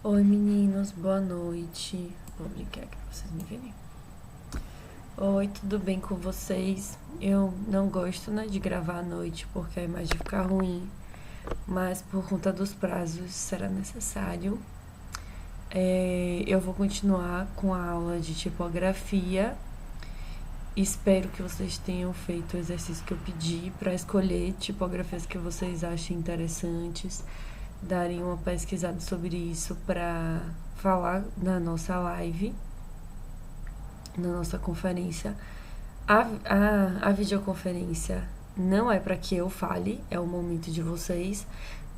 Oi meninos, boa noite. Vou brincar aqui pra vocês me verem. Oi, tudo bem com vocês? Eu não gosto, né, de gravar à noite porque a imagem fica ruim, mas por conta dos prazos será necessário. Eu vou continuar com a aula de tipografia. Espero que vocês tenham feito o exercício que eu pedi para escolher tipografias que vocês achem interessantes, darem uma pesquisada sobre isso para falar na nossa live, na nossa conferência. A videoconferência não é para que eu fale, é o momento de vocês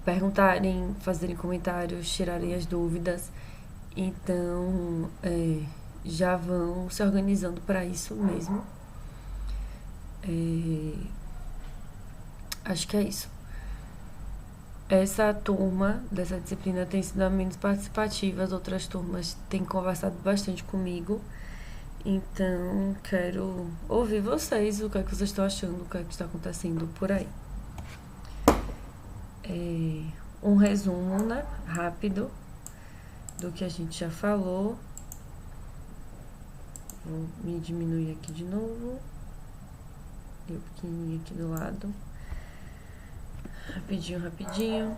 perguntarem, fazerem comentários, tirarem as dúvidas. Então, já vão se organizando para isso mesmo. Acho que é isso. Essa turma dessa disciplina tem sido a menos participativa, as outras turmas têm conversado bastante comigo. Então, quero ouvir vocês, o que é que vocês estão achando, o que é que está acontecendo por aí. Um resumo, né, rápido do que a gente já falou. Vou me diminuir aqui de novo. Deu pequenininho aqui do lado. Rapidinho.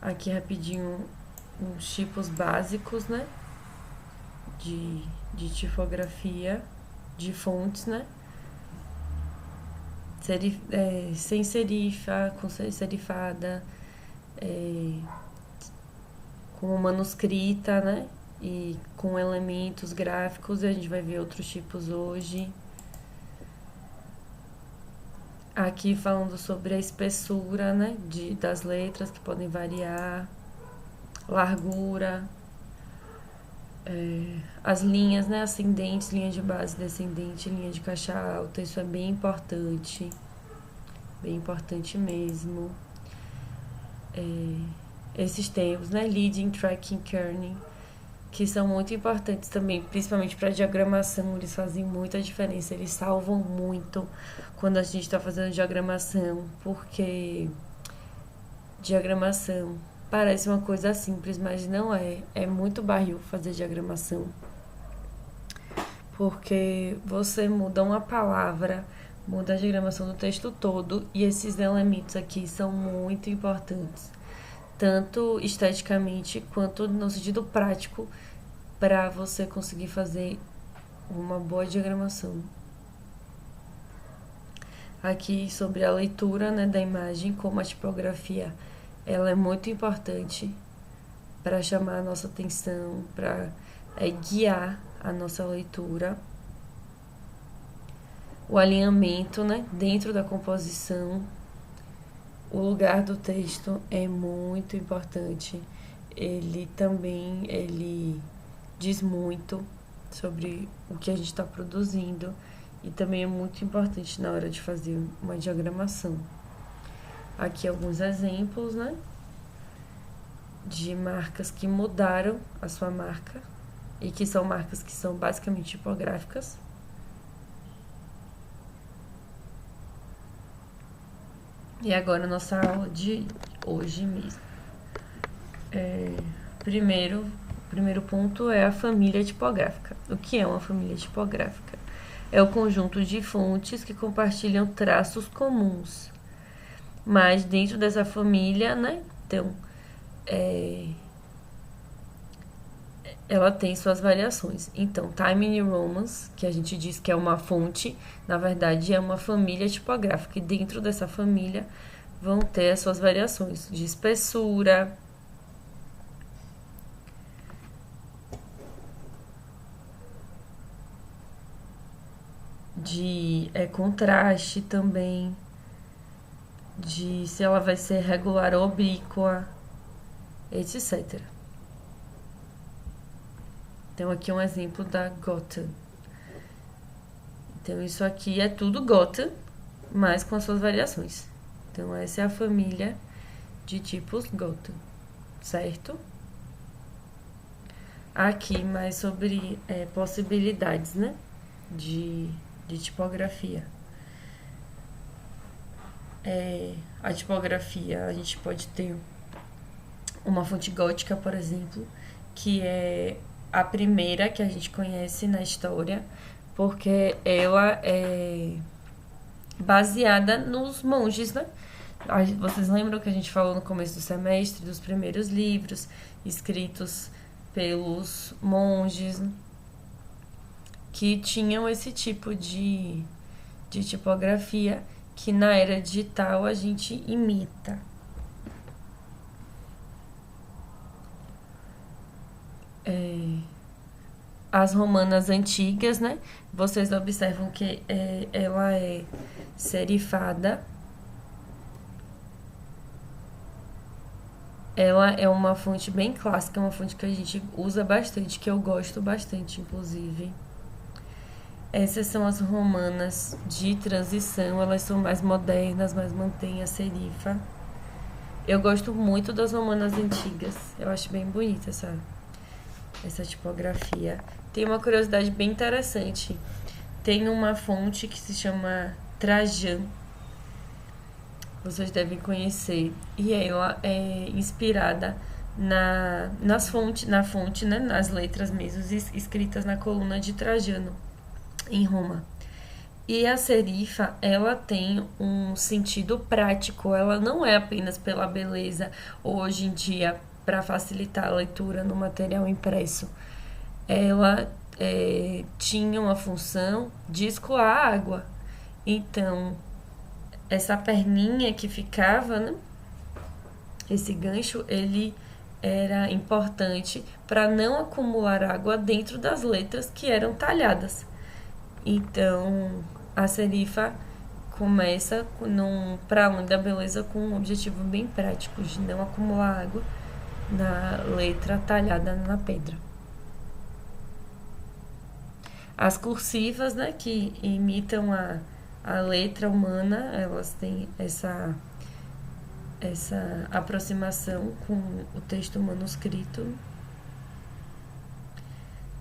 Aqui rapidinho uns tipos básicos, né? De tipografia, de fontes, né? Sem serifa, com serifada, com manuscrita, né? E com elementos gráficos, a gente vai ver outros tipos hoje. Aqui falando sobre a espessura, né, das letras, que podem variar, largura, as linhas, né, ascendentes, linha de base descendente, linha de caixa alta, isso é bem importante mesmo. Esses termos, né, leading, tracking, kerning, que são muito importantes também, principalmente para diagramação, eles fazem muita diferença, eles salvam muito quando a gente está fazendo diagramação, porque diagramação parece uma coisa simples, mas não é. É muito barril fazer diagramação, porque você muda uma palavra, muda a diagramação do texto todo, e esses elementos aqui são muito importantes, tanto esteticamente quanto no sentido prático, para você conseguir fazer uma boa diagramação. Aqui sobre a leitura, né, da imagem, como a tipografia ela é muito importante para chamar a nossa atenção, para guiar a nossa leitura. O alinhamento, né, dentro da composição, o lugar do texto é muito importante. Ele diz muito sobre o que a gente está produzindo e também é muito importante na hora de fazer uma diagramação. Aqui alguns exemplos, né, de marcas que mudaram a sua marca e que são marcas que são basicamente tipográficas. E agora a nossa aula de hoje mesmo. Primeiro ponto é a família tipográfica. O que é uma família tipográfica? É o conjunto de fontes que compartilham traços comuns. Mas dentro dessa família, né, então, ela tem suas variações. Então, Time New Roman, que a gente diz que é uma fonte, na verdade é uma família tipográfica. E dentro dessa família vão ter as suas variações de espessura, de contraste também, de se ela vai ser regular ou oblíqua, etc. Então aqui um exemplo da Gotha. Então isso aqui é tudo Gotha, mas com as suas variações. Então essa é a família de tipos Gotha, certo? Aqui mais sobre possibilidades, né, de tipografia. a tipografia. A gente pode ter uma fonte gótica, por exemplo, que é a primeira que a gente conhece na história, porque ela é baseada nos monges, né? Vocês lembram que a gente falou no começo do semestre dos primeiros livros escritos pelos monges, né? Que tinham esse tipo de tipografia que na era digital a gente imita. As romanas antigas, né? Vocês observam que ela é serifada. Ela é uma fonte bem clássica, uma fonte que a gente usa bastante, que eu gosto bastante, inclusive. Essas são as romanas de transição, elas são mais modernas, mas mantêm a serifa. Eu gosto muito das romanas antigas, eu acho bem bonita essa tipografia. Tem uma curiosidade bem interessante. Tem uma fonte que se chama Trajan, vocês devem conhecer, e ela é inspirada na fonte, né, nas letras mesmo escritas na coluna de Trajano em Roma. E a serifa, ela tem um sentido prático, ela não é apenas pela beleza, hoje em dia, para facilitar a leitura no material impresso. Ela tinha uma função de escoar água. Então, essa perninha que ficava, né, esse gancho, ele era importante para não acumular água dentro das letras que eram talhadas. Então, a serifa começa, para além da beleza, com um objetivo bem prático, de não acumular água na letra talhada na pedra. As cursivas, né, que imitam a letra humana, elas têm essa aproximação com o texto manuscrito.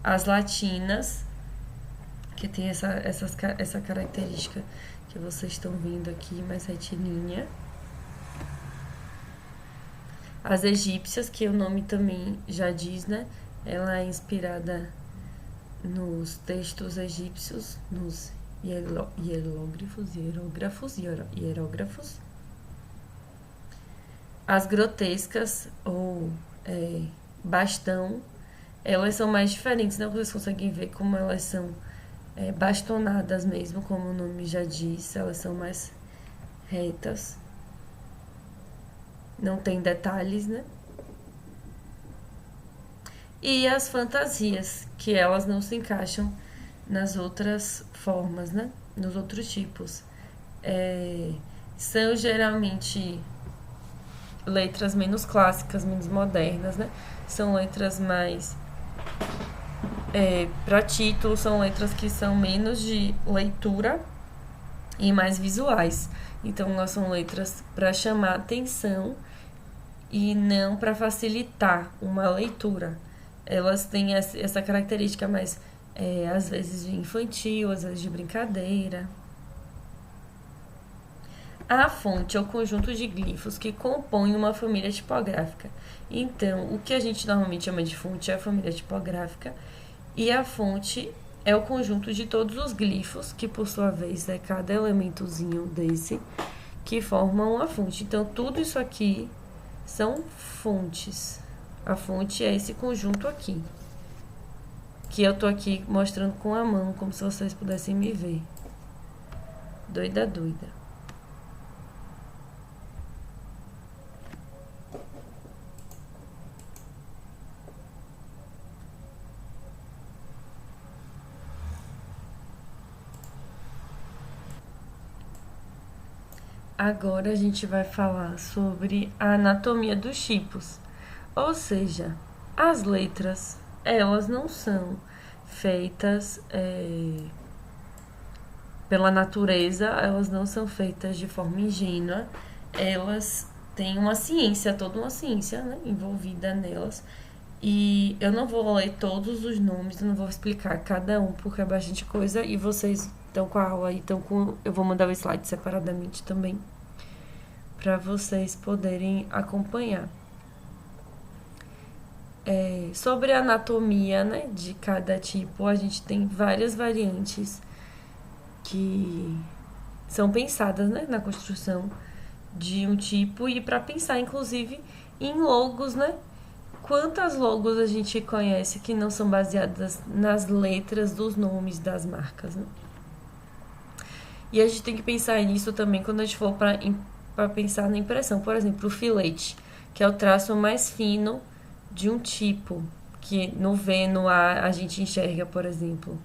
As latinas, que tem essa característica que vocês estão vendo aqui, mais retilínea. As egípcias, que o nome também já diz, né? Ela é inspirada nos textos egípcios, nos hierógrafos. As grotescas, ou bastão, elas são mais diferentes, né? Vocês conseguem ver como elas são bastonadas mesmo, como o nome já diz, elas são mais retas. Não tem detalhes, né? E as fantasias, que elas não se encaixam nas outras formas, né? Nos outros tipos. São geralmente letras menos clássicas, menos modernas, né? São letras mais para título, são letras que são menos de leitura e mais visuais. Então, elas são letras para chamar atenção e não para facilitar uma leitura. Elas têm essa característica mais, às vezes, de infantil, às vezes de brincadeira. A fonte é o conjunto de glifos que compõem uma família tipográfica. Então, o que a gente normalmente chama de fonte é a família tipográfica, e a fonte é o conjunto de todos os glifos, que por sua vez é cada elementozinho desse, que formam a fonte. Então, tudo isso aqui são fontes. A fonte é esse conjunto aqui, que eu tô aqui mostrando com a mão, como se vocês pudessem me ver. Doida. Agora a gente vai falar sobre a anatomia dos tipos. Ou seja, as letras, elas não são feitas pela natureza, elas não são feitas de forma ingênua, elas têm uma ciência, toda uma ciência, né, envolvida nelas. E eu não vou ler todos os nomes, eu não vou explicar cada um, porque é bastante coisa, e vocês estão com a aula aí, eu vou mandar o slide separadamente também, para vocês poderem acompanhar. Sobre a anatomia, né, de cada tipo, a gente tem várias variantes que são pensadas, né, na construção de um tipo, e para pensar inclusive em logos, né? Quantas logos a gente conhece que não são baseadas nas letras dos nomes das marcas, né? E a gente tem que pensar nisso também quando a gente for para pensar na impressão. Por exemplo, o filete, que é o traço mais fino de um tipo, que no V, no A, a gente enxerga, por exemplo.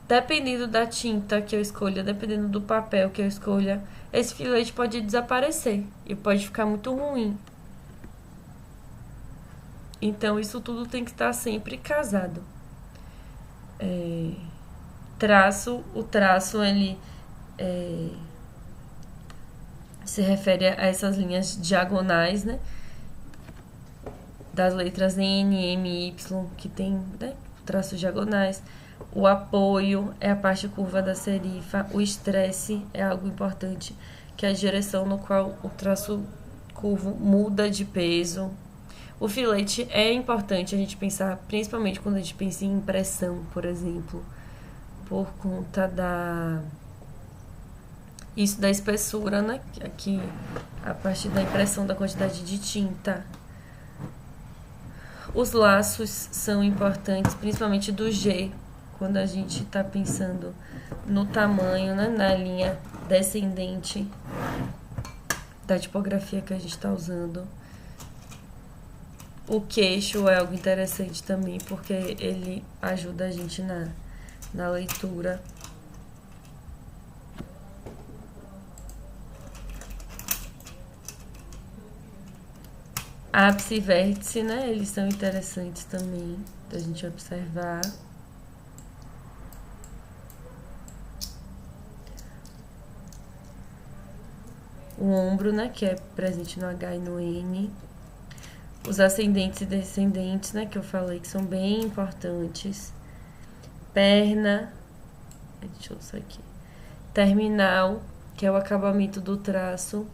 Dependendo da tinta que eu escolha, dependendo do papel que eu escolha, esse filete pode desaparecer e pode ficar muito ruim. Então, isso tudo tem que estar sempre casado. O traço, ele se refere a essas linhas diagonais, né? Das letras N, M, Y, que tem, né, traços diagonais. O apoio é a parte curva da serifa. O estresse é algo importante, que é a direção no qual o traço curvo muda de peso. O filete é importante a gente pensar, principalmente quando a gente pensa em impressão, por exemplo, por conta da espessura, né? Aqui, a partir da impressão da quantidade de tinta. Os laços são importantes, principalmente do G, quando a gente está pensando no tamanho, né, na linha descendente da tipografia que a gente está usando. O queixo é algo interessante também, porque ele ajuda a gente na leitura. Ápice e vértice, né? Eles são interessantes também da gente observar. O ombro, né? Que é presente no H e no N. Os ascendentes e descendentes, né? Que eu falei que são bem importantes. Perna. Deixa eu usar aqui. Terminal, que é o acabamento do traço.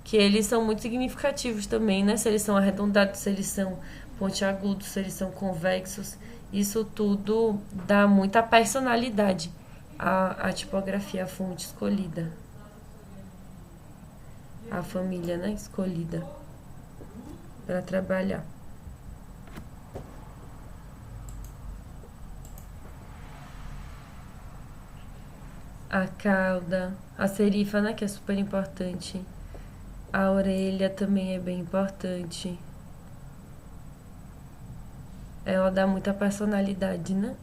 Que eles são muito significativos também, né? Se eles são arredondados, se eles são pontiagudos, se eles são convexos. Isso tudo dá muita personalidade à tipografia, à fonte escolhida. A família, né, escolhida para trabalhar. A cauda, a serifa, né, que é super importante. A orelha também é bem importante. Ela dá muita personalidade, né,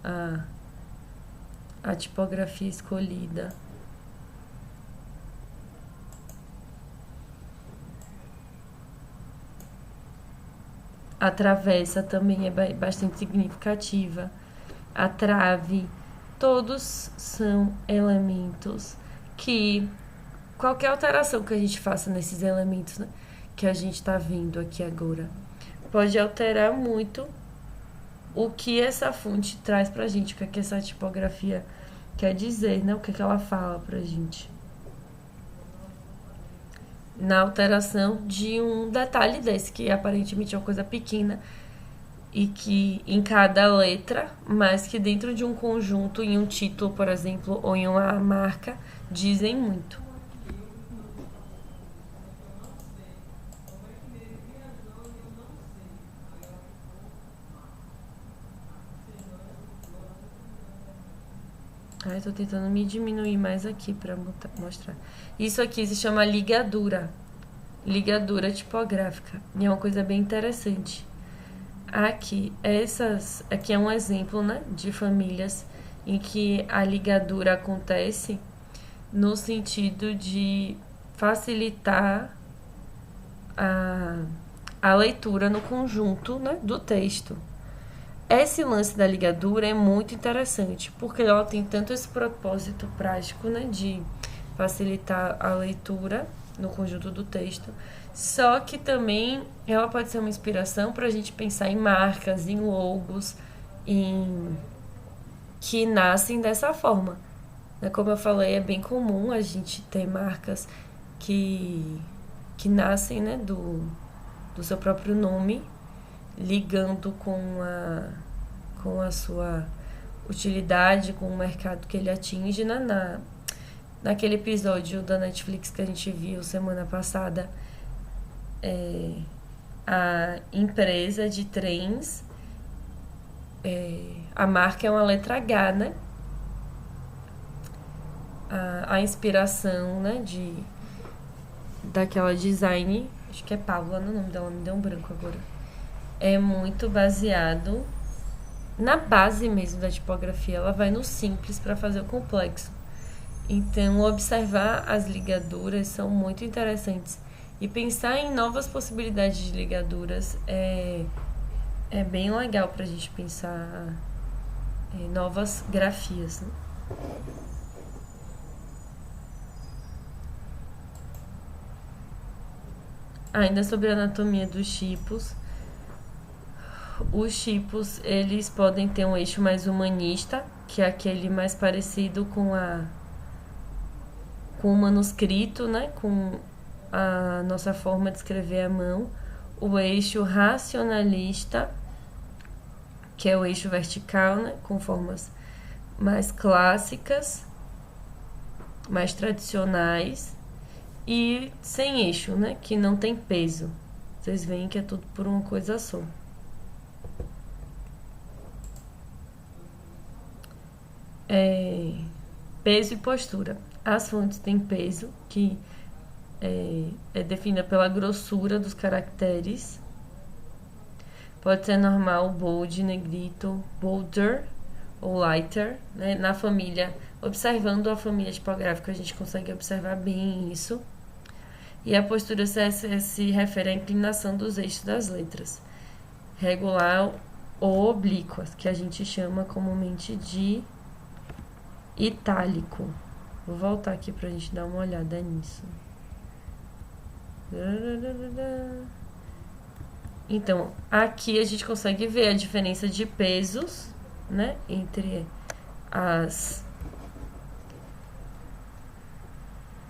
a tipografia escolhida. A travessa também é bastante significativa. A trave, todos são elementos que qualquer alteração que a gente faça nesses elementos, né, que a gente está vendo aqui agora, pode alterar muito o que essa fonte traz pra gente, o que é que essa tipografia quer dizer, né, o que é que ela fala pra gente. Na alteração de um detalhe desse, que aparentemente é uma coisa pequena e que em cada letra, mas que dentro de um conjunto, em um título, por exemplo, ou em uma marca, dizem muito. Ai, tô tentando me diminuir mais aqui pra mostrar. Isso aqui se chama ligadura. Ligadura tipográfica. E é uma coisa bem interessante. Aqui é um exemplo, né, de famílias em que a ligadura acontece no sentido de facilitar a leitura no conjunto, né, do texto. Esse lance da ligadura é muito interessante, porque ela tem tanto esse propósito prático, né, de facilitar a leitura no conjunto do texto, só que também ela pode ser uma inspiração para a gente pensar em marcas, em logos, que nascem dessa forma, Como eu falei, é bem comum a gente ter marcas que nascem, né, do seu próprio nome, ligando com a sua utilidade, com o mercado que ele atinge. Naquele episódio da Netflix que a gente viu semana passada, a empresa de trens, a marca é uma letra H, né? A inspiração, né, daquela design, acho que é Paula, no nome dela, me deu um branco agora, é muito baseado na base mesmo da tipografia. Ela vai no simples para fazer o complexo. Então, observar as ligaduras são muito interessantes. E pensar em novas possibilidades de ligaduras é bem legal para a gente pensar em novas grafias, né? Ainda sobre a anatomia dos chipos, os chipos, eles podem ter um eixo mais humanista, que é aquele mais parecido com o manuscrito, né? Com a nossa forma de escrever à mão. O eixo racionalista, que é o eixo vertical, né? Com formas mais clássicas, mais tradicionais. E sem eixo, né? Que não tem peso. Vocês veem que é tudo por uma coisa só. Peso e postura. As fontes têm peso, que é definida pela grossura dos caracteres. Pode ser normal, bold, negrito, bolder ou lighter, né? Na família, observando a família tipográfica, a gente consegue observar bem isso. E a postura se refere à inclinação dos eixos das letras, regular ou oblíqua, que a gente chama comumente de itálico. Vou voltar aqui pra gente dar uma olhada nisso. Então, aqui a gente consegue ver a diferença de pesos, né, entre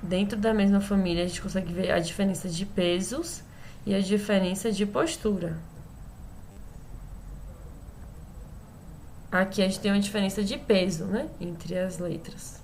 dentro da mesma família, a gente consegue ver a diferença de pesos e a diferença de postura. Aqui a gente tem uma diferença de peso, né, entre as letras.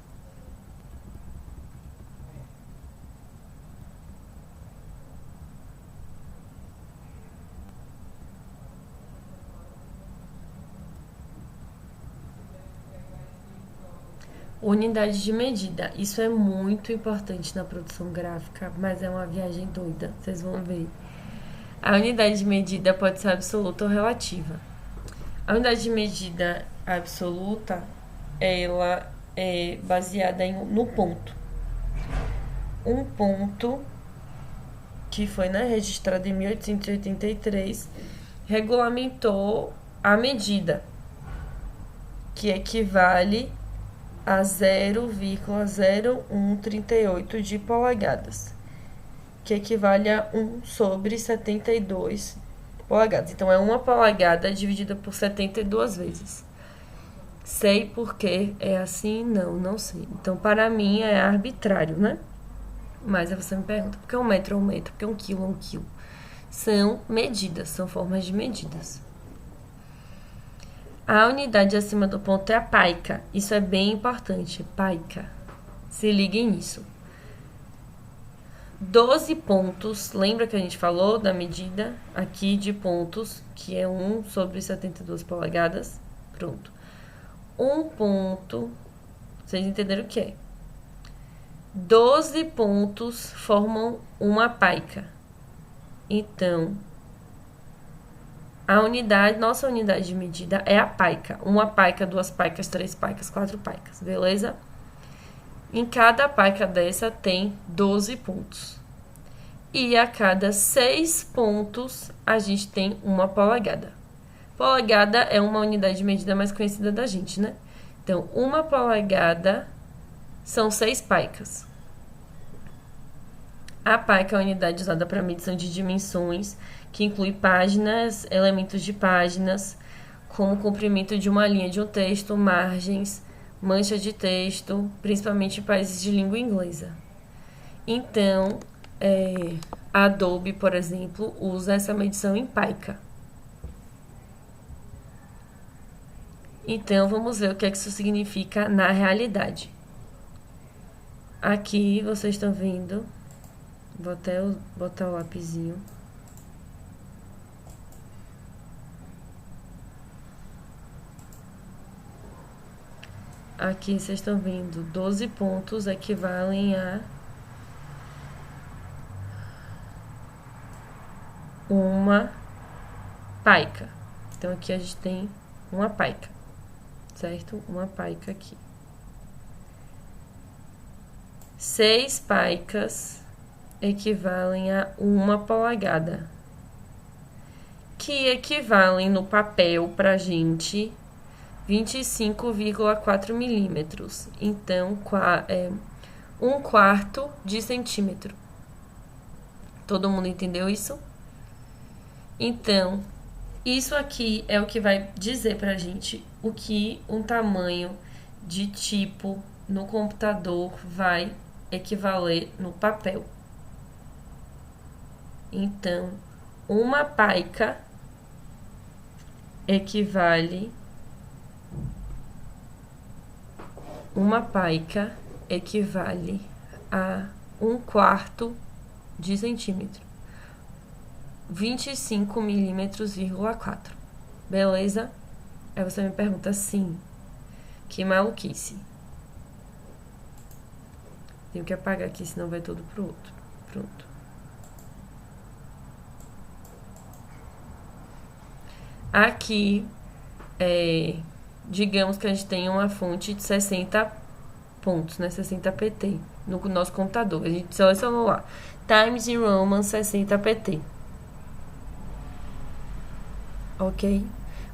Unidade de medida. Isso é muito importante na produção gráfica, mas é uma viagem doida, vocês vão ver. A unidade de medida pode ser absoluta ou relativa. A unidade de medida absoluta, ela é baseada no ponto. Um ponto que foi, né, registrado em 1883, regulamentou a medida, que equivale a 0,0138 de polegadas, que equivale a 1/72 polegadas. Então, é uma polegada dividida por 72 vezes. Sei por que é assim? Não sei. Então, para mim, é arbitrário, né? Mas aí você me pergunta, por que 1 metro é 1 metro? Por que 1 quilo é 1 quilo? São medidas, são formas de medidas. A unidade acima do ponto é a paica. Isso é bem importante, paica. Se liguem nisso. 12 pontos, lembra que a gente falou da medida aqui de pontos, que é 1/72 polegadas? Pronto. Um ponto, vocês entenderam o que é? 12 pontos formam uma paica. Então, nossa unidade de medida é a paica. 1 paica, 2 paicas, 3 paicas, 4 paicas, beleza? Em cada paica dessa tem 12 pontos. E a cada 6 pontos, a gente tem 1 polegada. Polegada é uma unidade de medida mais conhecida da gente, né? Então, 1 polegada são 6 paicas. A paica é a unidade usada para medição de dimensões, que inclui páginas, elementos de páginas, como o comprimento de uma linha de um texto, margens, mancha de texto, principalmente em países de língua inglesa. Então, a Adobe, por exemplo, usa essa medição em pica. Então, vamos ver o que é que isso significa na realidade. Aqui, vocês estão vendo, vou até botar o lapisinho. Aqui, vocês estão vendo, 12 pontos equivalem a uma pica. Então, aqui a gente tem uma pica, certo? Uma pica aqui. 6 picas equivalem a uma polegada, que equivalem no papel pra gente 25,4 milímetros. Então, é 1/4 de centímetro. Todo mundo entendeu isso? Então, isso aqui é o que vai dizer pra gente o que um tamanho de tipo no computador vai equivaler no papel. Então, uma pica equivale a 1/4 de centímetro. 25 milímetros,4. Beleza? Aí você me pergunta, sim, que maluquice. Tenho que apagar aqui, senão vai tudo pro outro. Pronto. Aqui, digamos que a gente tem uma fonte de 60 pontos, né? 60 pt no nosso computador. A gente selecionou lá. Times New Roman 60 pt. Ok?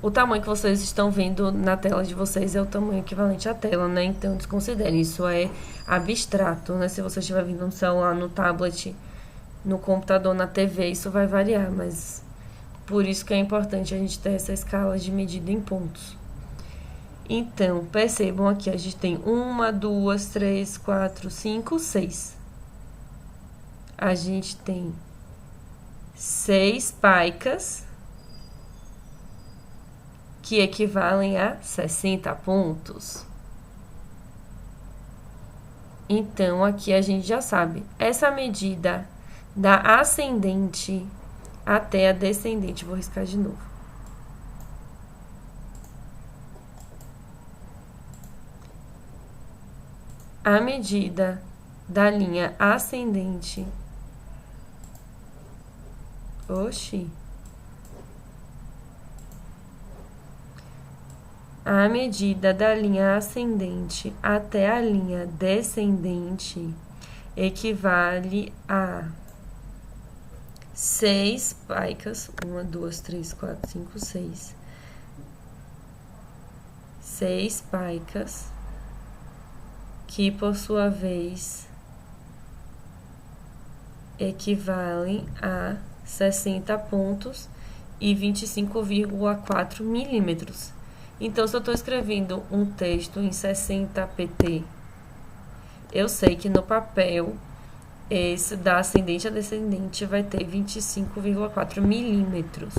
O tamanho que vocês estão vendo na tela de vocês é o tamanho equivalente à tela, né? Então, desconsiderem. Isso é abstrato, né? Se você estiver vendo no celular, no tablet, no computador, na TV, isso vai variar, mas por isso que é importante a gente ter essa escala de medida em pontos. Então, percebam aqui, a gente tem 1, 2, 3, 4, 5, 6. A gente tem 6 picas, que equivalem a 60 pontos. Então, aqui a gente já sabe. Essa medida da ascendente até a descendente, vou riscar de novo. A medida da linha ascendente. A medida da linha ascendente até a linha descendente equivale a 6 picas. 1, 2, 3, 4, 5, 6. 6 picas, que por sua vez equivalem a 60 pontos e 25,4 milímetros. Então, se eu estou escrevendo um texto em 60 pt, eu sei que no papel, esse da ascendente a descendente vai ter 25,4 milímetros,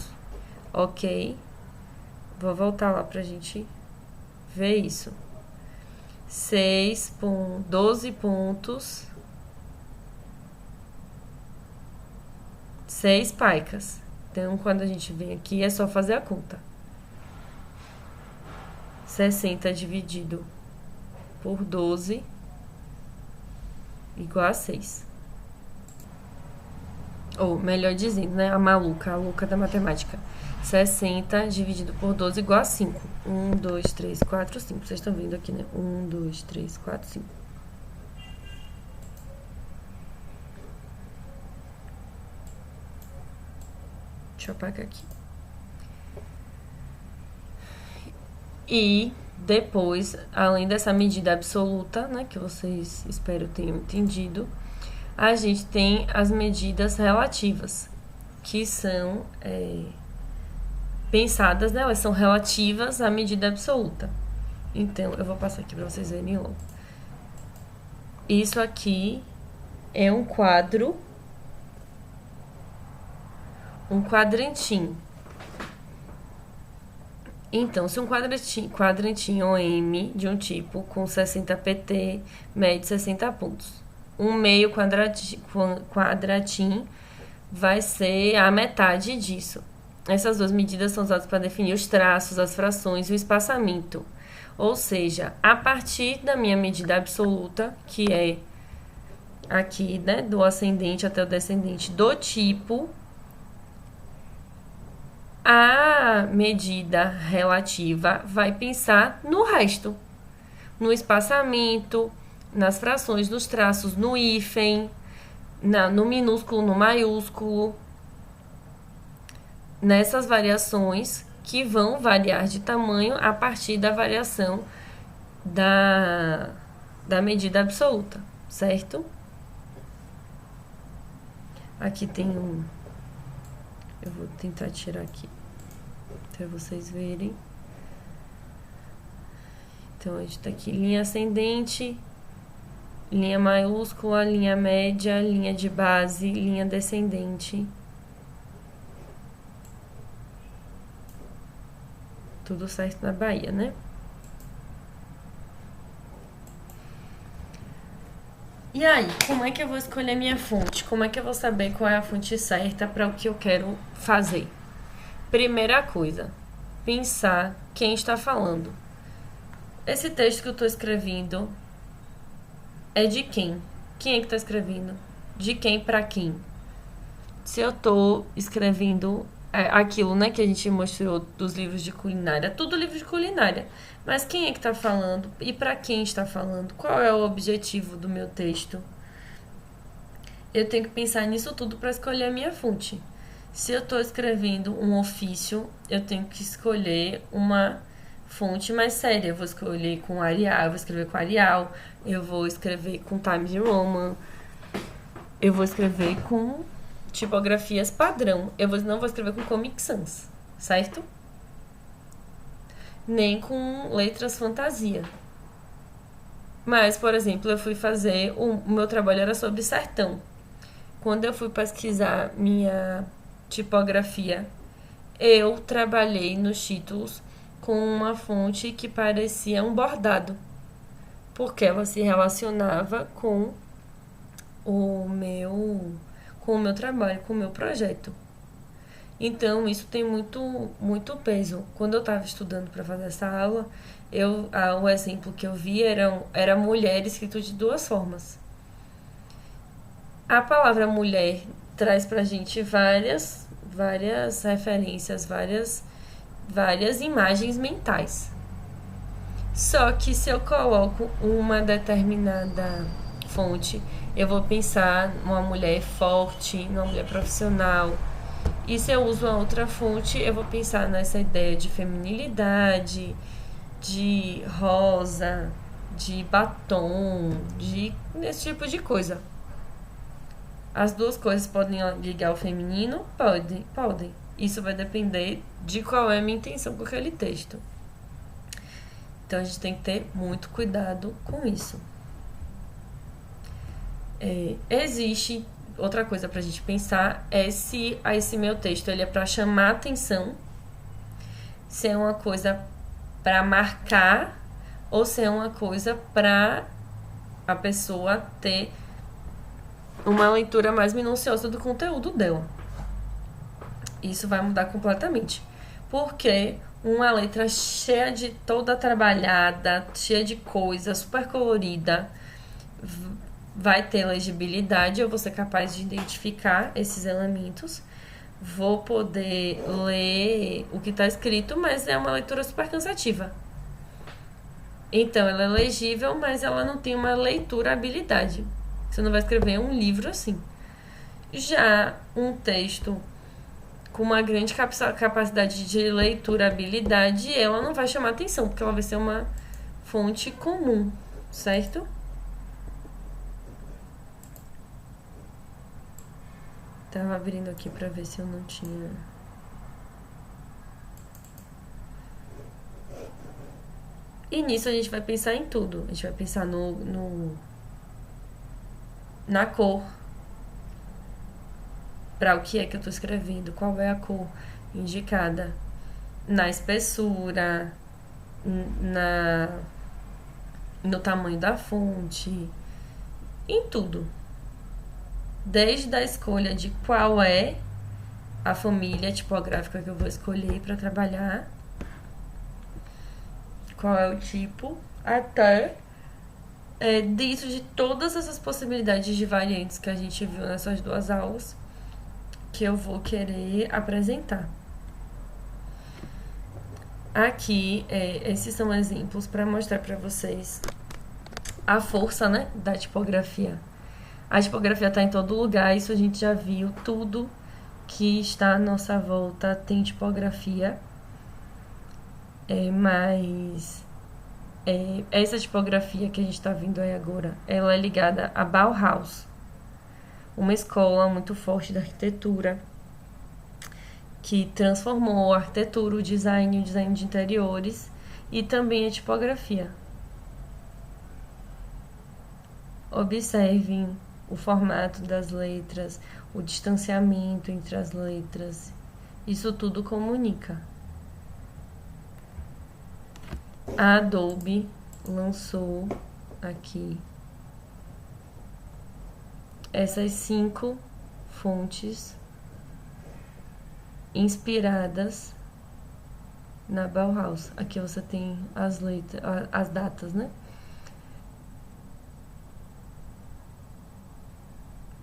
ok? Vou voltar lá pra gente ver isso. 12 pontos, 6 picas. Então, quando a gente vem aqui, é só fazer a conta. 60 dividido por 12 igual a 6. Ou, melhor dizendo, né? A louca da matemática. 60 dividido por 12 igual a 5. 1, 2, 3, 4, 5. Vocês estão vendo aqui, né? 1, 2, 3, 4, 5. Deixa eu apagar aqui. E depois, além dessa medida absoluta, né, que vocês espero tenham entendido, a gente tem as medidas relativas, que são pensadas, né, elas são relativas à medida absoluta. Então, eu vou passar aqui pra vocês verem logo. Isso aqui é um quadro, um quadrantinho. Então, se um quadrantinho OM de um tipo com 60 pt mede 60 pontos, um meio quadratinho vai ser a metade disso. Essas duas medidas são usadas para definir os traços, as frações e o espaçamento. Ou seja, a partir da minha medida absoluta, que é aqui, né, do ascendente até o descendente do tipo, a medida relativa vai pensar no resto, no espaçamento, nas frações, nos traços, no hífen, no minúsculo, no maiúsculo, nessas variações que vão variar de tamanho a partir da variação da medida absoluta, certo? Aqui tem um... Eu vou tentar tirar aqui para vocês verem. Então, a gente tá aqui, linha ascendente, linha maiúscula, linha média, linha de base, linha descendente. Tudo certo na Bahia, né? E aí, como é que eu vou escolher minha fonte? Como é que eu vou saber qual é a fonte certa para o que eu quero fazer? Primeira coisa, pensar quem está falando. Esse texto que eu estou escrevendo é de quem? Quem é que está escrevendo? De quem para quem? Se eu estou escrevendo aquilo, né, que a gente mostrou dos livros de culinária, tudo livro de culinária. Mas quem é que está falando e para quem está falando? Qual é o objetivo do meu texto? Eu tenho que pensar nisso tudo para escolher a minha fonte. Se eu estou escrevendo um ofício, eu tenho que escolher uma fonte mais séria. Eu vou escolher com Arial, eu vou escrever com Arial, eu vou escrever com Times Roman, eu vou escrever com tipografias padrão. Não vou escrever com Comic Sans, certo? Nem com letras fantasia. Mas, por exemplo, eu fui fazer... O meu trabalho era sobre sertão. Quando eu fui pesquisar minha tipografia, eu trabalhei nos títulos com uma fonte que parecia um bordado, porque ela se relacionava com o meu trabalho, com o meu projeto. Então, isso tem muito peso. Quando eu estava estudando para fazer essa aula, o exemplo que eu vi era mulher escrito de duas formas. A palavra mulher traz pra gente várias referências, várias imagens mentais. Só que se eu coloco uma determinada fonte, eu vou pensar numa mulher forte, numa mulher profissional. E se eu uso a outra fonte, eu vou pensar nessa ideia de feminilidade, de rosa, de batom, desse tipo de coisa. As duas coisas podem ligar ao feminino? Podem. Isso vai depender de qual é a minha intenção com aquele texto. Então a gente tem que ter muito cuidado com isso. Existe outra coisa pra gente pensar, é se esse meu texto ele é pra chamar atenção, se é uma coisa pra marcar ou se é uma coisa pra a pessoa ter uma leitura mais minuciosa do conteúdo dela. Isso vai mudar completamente. Porque uma letra cheia de toda trabalhada, cheia de coisa, super colorida, vai ter legibilidade, eu vou ser capaz de identificar esses elementos, vou poder ler o que está escrito, mas é uma leitura super cansativa. Então, ela é legível, mas ela não tem uma leitura habilidade. Você não vai escrever um livro assim. Já um texto com uma grande capacidade de leitura habilidade, ela não vai chamar atenção, porque ela vai ser uma fonte comum, certo? Tava abrindo aqui pra ver se eu não tinha... E nisso a gente vai pensar em tudo. A gente vai pensar na cor. Para o que é que eu estou escrevendo, qual é a cor indicada, na espessura, no tamanho da fonte, em tudo. Desde a escolha de qual é a família tipográfica que eu vou escolher para trabalhar, qual é o tipo, até dentro de todas essas possibilidades de variantes que a gente viu nessas duas aulas, que eu vou querer apresentar. Aqui, esses são exemplos para mostrar para vocês a força, né, da tipografia. A tipografia está em todo lugar, isso a gente já viu, tudo que está à nossa volta tem tipografia, mas essa tipografia que a gente está vendo aí agora, ela é ligada a Bauhaus, uma escola muito forte da arquitetura, que transformou a arquitetura, o design de interiores e também a tipografia. Observem o formato das letras, o distanciamento entre as letras. Isso tudo comunica. A Adobe lançou aqui essas 5 fontes inspiradas na Bauhaus. Aqui você tem as letras, as datas, né?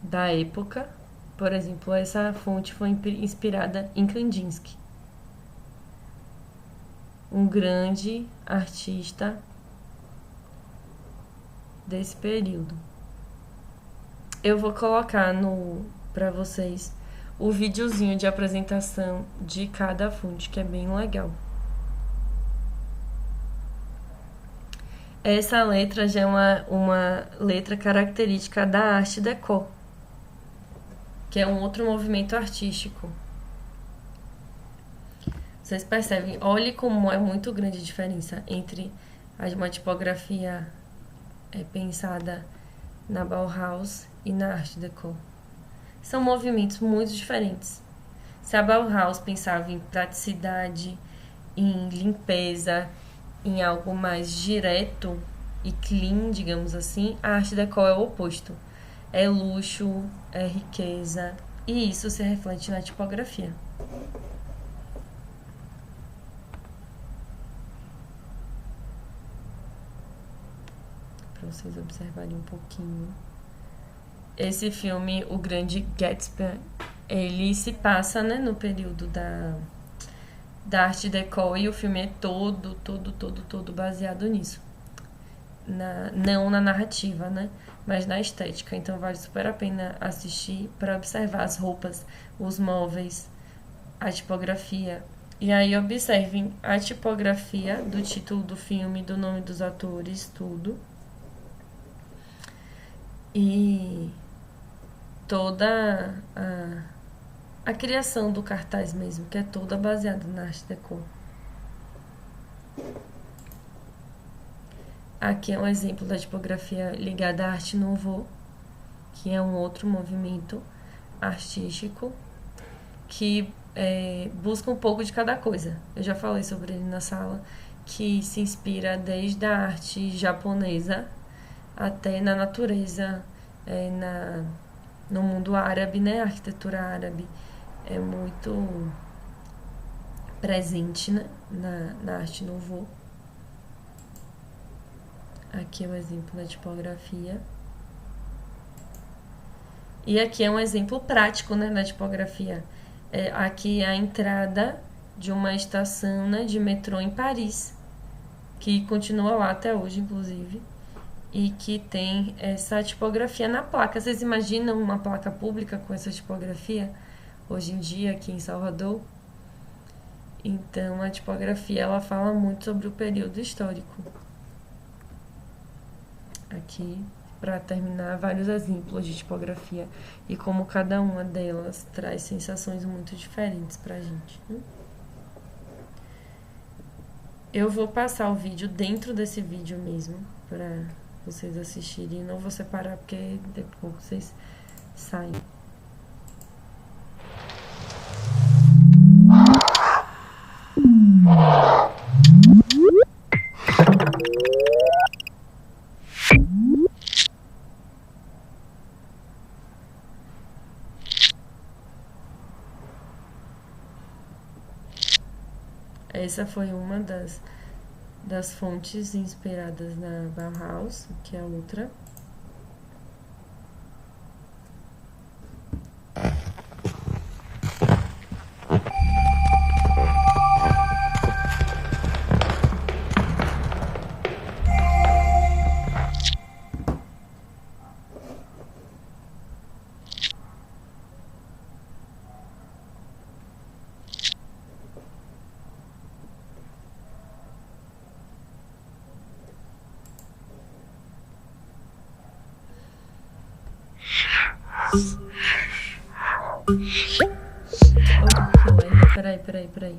Da época. Por exemplo, essa fonte foi inspirada em Kandinsky, um grande artista desse período. Eu vou colocar para vocês o videozinho de apresentação de cada fonte, que é bem legal. Essa letra já é uma letra característica da Art Deco, que é um outro movimento artístico. Vocês percebem, olhe como é muito grande a diferença entre uma tipografia pensada na Bauhaus e na Art Deco. São movimentos muito diferentes. Se a Bauhaus pensava em praticidade, em limpeza, em algo mais direto e clean, digamos assim, a Art Deco é o oposto. É luxo, é riqueza, e isso se reflete na tipografia. Para vocês observarem um pouquinho. Esse filme, O Grande Gatsby, ele se passa, né, no período da Art Deco, e o filme é todo baseado nisso. Não na narrativa, né, mas na estética. Então vale super a pena assistir para observar as roupas, os móveis, a tipografia. E aí observem a tipografia do título do filme, do nome dos atores, tudo. E toda a criação do cartaz mesmo, que é toda baseada na Art Deco. Aqui é um exemplo da tipografia ligada à Arte Nouveau, que é um outro movimento artístico que busca um pouco de cada coisa. Eu já falei sobre ele na sala, que se inspira desde a arte japonesa até na natureza, no mundo árabe, né? A arquitetura árabe é muito presente, né? na Arte Nouveau. Aqui é um exemplo da tipografia. E aqui é um exemplo prático, né, da tipografia. Aqui é a entrada de uma estação, né, de metrô em Paris, que continua lá até hoje, inclusive, e que tem essa tipografia na placa. Vocês imaginam uma placa pública com essa tipografia hoje em dia aqui em Salvador? Então, a tipografia, ela fala muito sobre o período histórico. Aqui, para terminar, vários exemplos de tipografia e como cada uma delas traz sensações muito diferentes pra gente, né? Eu vou passar o vídeo dentro desse vídeo mesmo, pra vocês assistirem. Não vou separar porque depois vocês saem. Essa foi uma das fontes inspiradas na Bauhaus, que é outra. Peraí.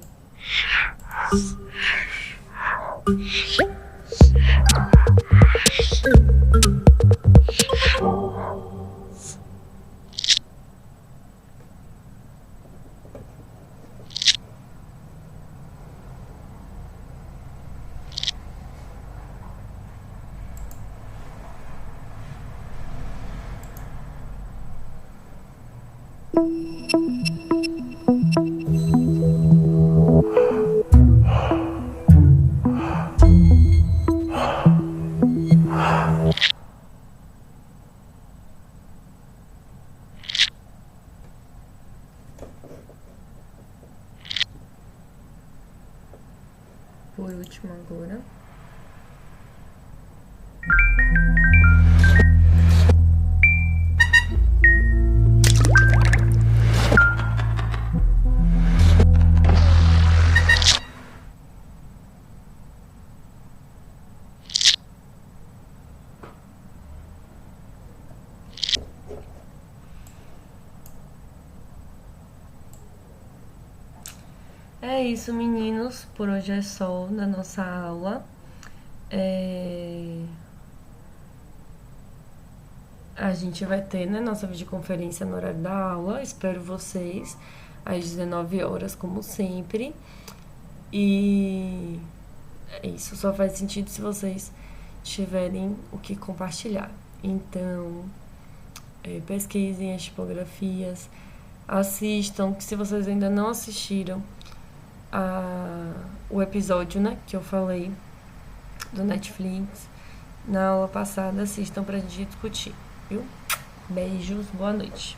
Por último agora. É isso, meninos. Por hoje é só na nossa aula. A gente vai ter, né, nossa videoconferência no horário da aula. Espero vocês às 19 horas, como sempre. E isso só faz sentido se vocês tiverem o que compartilhar. Então, pesquisem as tipografias, assistam, que se vocês ainda não assistiram o episódio, né, que eu falei do Netflix na aula passada, assistam pra gente discutir, viu? Beijos, boa noite.